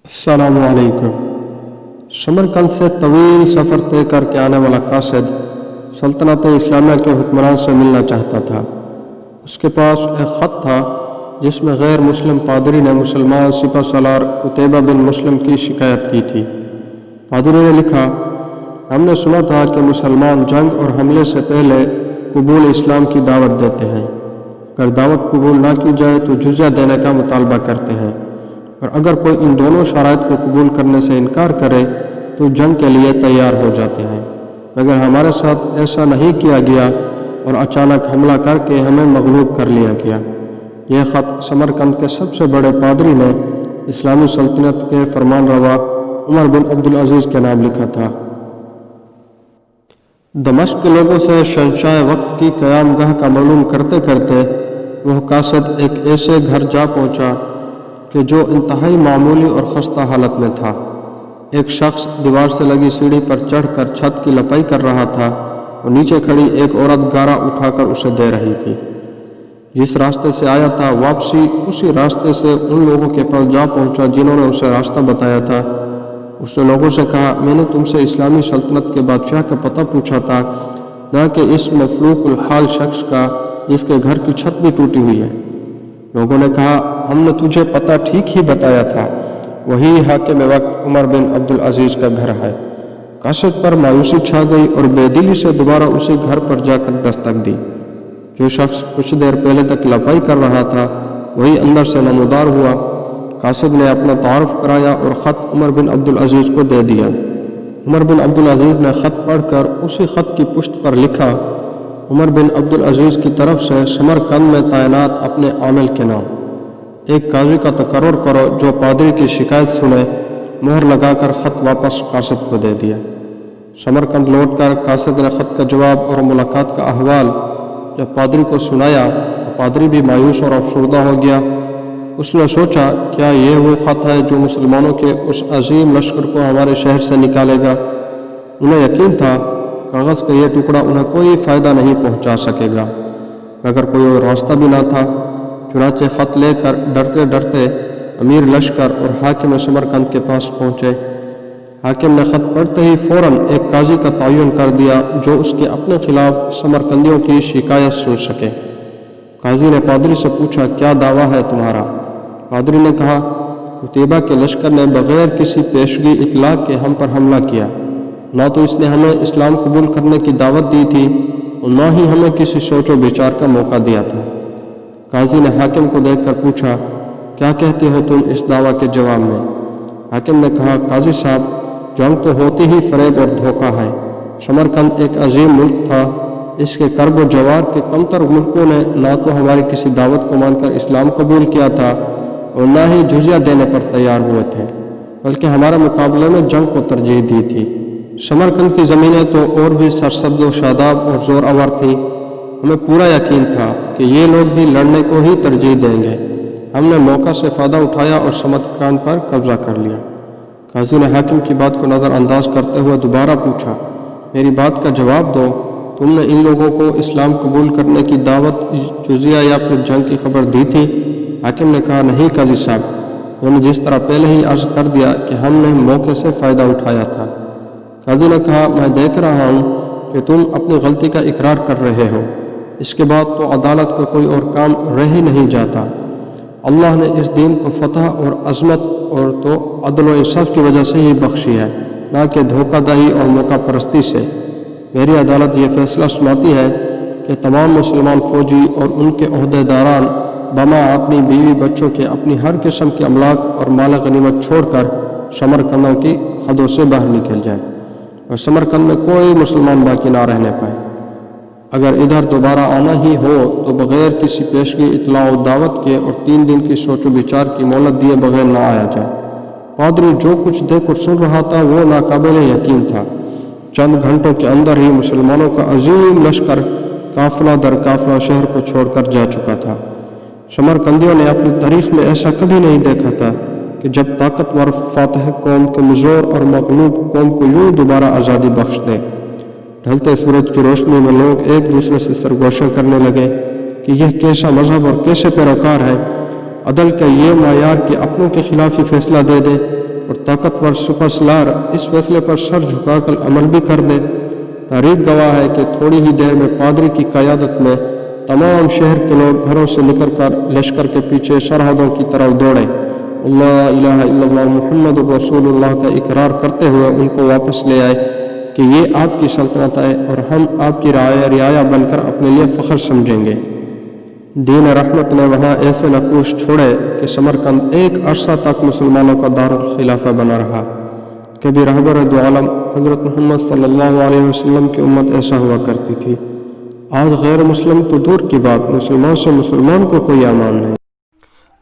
السلام علیکم۔ سمرقند سے طویل سفر طے کر کے آنے والا قاصد سلطنت اسلامیہ کے حکمران سے ملنا چاہتا تھا۔ اس کے پاس ایک خط تھا جس میں غیر مسلم پادری نے مسلمان سپہ سالار قتیبہ بن مسلم کی شکایت کی تھی۔ پادری نے لکھا، ہم نے سنا تھا کہ مسلمان جنگ اور حملے سے پہلے قبول اسلام کی دعوت دیتے ہیں۔ اگر دعوت قبول نہ کی جائے تو جزیہ دینے کا مطالبہ کرتے ہیں، اور اگر کوئی ان دونوں شرائط کو قبول کرنے سے انکار کرے تو جنگ کے لیے تیار ہو جاتے ہیں، مگر ہمارے ساتھ ایسا نہیں کیا گیا اور اچانک حملہ کر کے ہمیں مغلوب کر لیا گیا۔ یہ خط سمرقند کے سب سے بڑے پادری نے اسلامی سلطنت کے فرمان روا عمر بن عبدالعزیز کے نام لکھا تھا۔ دمشق کے لوگوں سے شہنشاہ وقت کی قیام گاہ کا معلوم کرتے کرتے وہ قاصد ایک ایسے گھر جا پہنچا کہ جو انتہائی معمولی اور خستہ حالت میں تھا۔ ایک شخص دیوار سے لگی سیڑھی پر چڑھ کر چھت کی لپائی کر رہا تھا اور نیچے کھڑی ایک عورت گارا اٹھا کر اسے دے رہی تھی۔ جس راستے سے آیا تھا واپسی اسی راستے سے ان لوگوں کے پاس جا پہنچا جنہوں نے اسے راستہ بتایا تھا۔ اس نے لوگوں سے کہا، میں نے تم سے اسلامی سلطنت کے بادشاہ کا پتہ پوچھا تھا، نہ کہ اس مفلوق الحال شخص کا جس کے گھر کی چھت بھی ٹوٹی ہوئی ہے۔ لوگوں نے کہا، ہم نے تجھے پتہ ٹھیک ہی بتایا تھا، وہی حاکم وقت عمر بن عبدالعزیز کا گھر ہے۔ قاصد پر مایوسی چھا گئی اور بے دلی سے دوبارہ اسی گھر پر جا کر دستک دی۔ جو شخص کچھ دیر پہلے تک لپائی کر رہا تھا وہی اندر سے نمودار ہوا۔ قاصد نے اپنا تعارف کرایا اور خط عمر بن عبدالعزیز کو دے دیا۔ عمر بن عبدالعزیز نے خط پڑھ کر اسی خط کی پشت پر لکھا، عمر بن عبدالعزیز کی طرف سے سمرقند میں تعینات اپنے عامل کے نام۔ ایک قاضی کا تقرر کرو جو پادری کی شکایت سنے۔ مہر لگا کر خط واپس قاصد کو دے دیا۔ سمرقند لوٹ کر قاصد نے خط کا جواب اور ملاقات کا احوال جب پادری کو سنایا تو پادری بھی مایوس اور افسردہ ہو گیا۔ اس نے سوچا، کیا یہ وہ خط ہے جو مسلمانوں کے اس عظیم لشکر کو ہمارے شہر سے نکالے گا؟ انہیں یقین تھا کاغذ کا یہ ٹکڑا انہیں کوئی فائدہ نہیں پہنچا سکے گا، مگر کوئی اور راستہ بھی نہ تھا۔ چنانچہ خط لے کر ڈرتے ڈرتے امیر لشکر اور حاکم سمرقند کے پاس پہنچے۔ حاکم نے خط پڑھتے ہی فوراً ایک قاضی کا تعین کر دیا جو اس کے اپنے خلاف سمرقندیوں کی شکایت سن سکے۔ قاضی نے پادری سے پوچھا، کیا دعویٰ ہے تمہارا؟ پادری نے کہا، قتیبہ کے لشکر نے بغیر کسی پیشگی اطلاع کے ہم پر حملہ کیا۔ نہ تو اس نے ہمیں اسلام قبول کرنے کی دعوت دی تھی اور نہ ہی ہمیں کسی سوچ و بچار کا موقع دیا تھا۔ قاضی نے حاکم کو دیکھ کر پوچھا، کیا کہتے ہو تم اس دعویٰ کے جواب میں؟ حاکم نے کہا، قاضی صاحب، جنگ تو ہوتی ہی فریب اور دھوکہ ہے۔ سمرقند ایک عظیم ملک تھا، اس کے کرب و جوار کے کمتر ملکوں نے نہ تو ہماری کسی دعوت کو مان کر اسلام قبول کیا تھا اور نہ ہی جزیہ دینے پر تیار ہوئے تھے، بلکہ ہمارے مقابلے میں جنگ کو ترجیح دی تھی۔ سمرقند کی زمینیں تو اور بھی سرسبز و شاداب اور زور آور تھیں۔ ہمیں پورا یقین تھا کہ یہ لوگ بھی لڑنے کو ہی ترجیح دیں گے۔ ہم نے موقع سے فائدہ اٹھایا اور سمرقند پر قبضہ کر لیا۔ قاضی نے حاکم کی بات کو نظر انداز کرتے ہوئے دوبارہ پوچھا، میری بات کا جواب دو، تم نے ان لوگوں کو اسلام قبول کرنے کی دعوت، جزیہ یا پھر جنگ کی خبر دی تھی؟ حاکم نے کہا، نہیں قاضی صاحب، میں نے جس طرح پہلے ہی عرض کر دیا کہ ہم نے موقع سے فائدہ اٹھایا تھا۔ قاضی نے کہا، میں دیکھ رہا ہوں کہ تم اپنی غلطی کا اقرار کر رہے ہو، اس کے بعد تو عدالت کا کوئی اور کام رہ ہی نہیں جاتا۔ اللہ نے اس دین کو فتح اور عظمت اور تو عدل و انصاف کی وجہ سے ہی بخشی ہے، نہ کہ دھوکہ دہی اور موقع پرستی سے۔ میری عدالت یہ فیصلہ سناتی ہے کہ تمام مسلمان فوجی اور ان کے عہدے داران بما اپنی بیوی بچوں کے اپنی ہر قسم کے املاک اور مال غنیمت چھوڑ کر سمرقندوں کی حدوں سے باہر نکل جائے اور سمرقند میں کوئی مسلمان باقی نہ رہنے پائے۔ اگر ادھر دوبارہ آنا ہی ہو تو بغیر کسی پیشگی اطلاع و دعوت کے اور 3 دن کی سوچ و بچار کی مہلت دیے بغیر نہ آیا جائے۔ پادری جو کچھ دیکھ کر سن رہا تھا وہ ناقابل یقین تھا۔ چند گھنٹوں کے اندر ہی مسلمانوں کا عظیم لشکر قافلہ در قافلہ شہر کو چھوڑ کر جا چکا تھا۔ سمرقندیوں نے اپنی تاریخ میں ایسا کبھی نہیں دیکھا تھا کہ جب طاقتور فاتح قوم کمزور اور مغلوب قوم کو یوں دوبارہ آزادی بخش دے۔ ڈھلتے سورج کی روشنی میں لوگ ایک دوسرے سے سرگوشیاں کرنے لگے کہ یہ کیسا مذہب اور کیسے پیروکار ہے، عدل کا یہ معیار کہ اپنوں کے خلاف ہی فیصلہ دے دے، اور طاقتور سپرسلار اس فیصلے پر سر جھکا کر عمل بھی کر دے۔ تاریخ گواہ ہے کہ تھوڑی ہی دیر میں پادری کی قیادت میں تمام شہر کے لوگ گھروں سے نکل کر لشکر کے پیچھے سرحدوں کی طرف دوڑے، اللہ الہ الا اللہ محمد رسول اللہ کا اقرار کرتے ہوئے ان کو واپس لے آئے کہ یہ آپ کی سلطنت ہے اور ہم آپ کی رعایا بن کر اپنے لیے فخر سمجھیں گے۔ دین رحمت نے وہاں ایسے نقوش چھوڑے کہ سمرقند ایک عرصہ تک مسلمانوں کا دارالخلافہ بنا رہا۔ کبھی رہبر دو عالم حضرت محمد صلی اللہ علیہ وسلم کی امت ایسا ہوا کرتی تھی، آج غیر مسلم تو دور کی بات، مسلمان سے مسلمان کو کوئی امان نہیں۔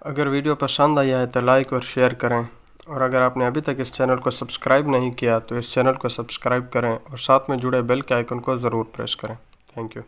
اگر ویڈیو پسند آیا ہے تو لائک اور شیئر کریں، اور اگر آپ نے ابھی تک اس چینل کو سبسکرائب نہیں کیا تو اس چینل کو سبسکرائب کریں اور ساتھ میں جڑے بیل کے آئیکن کو ضرور پریس کریں۔ Thank you.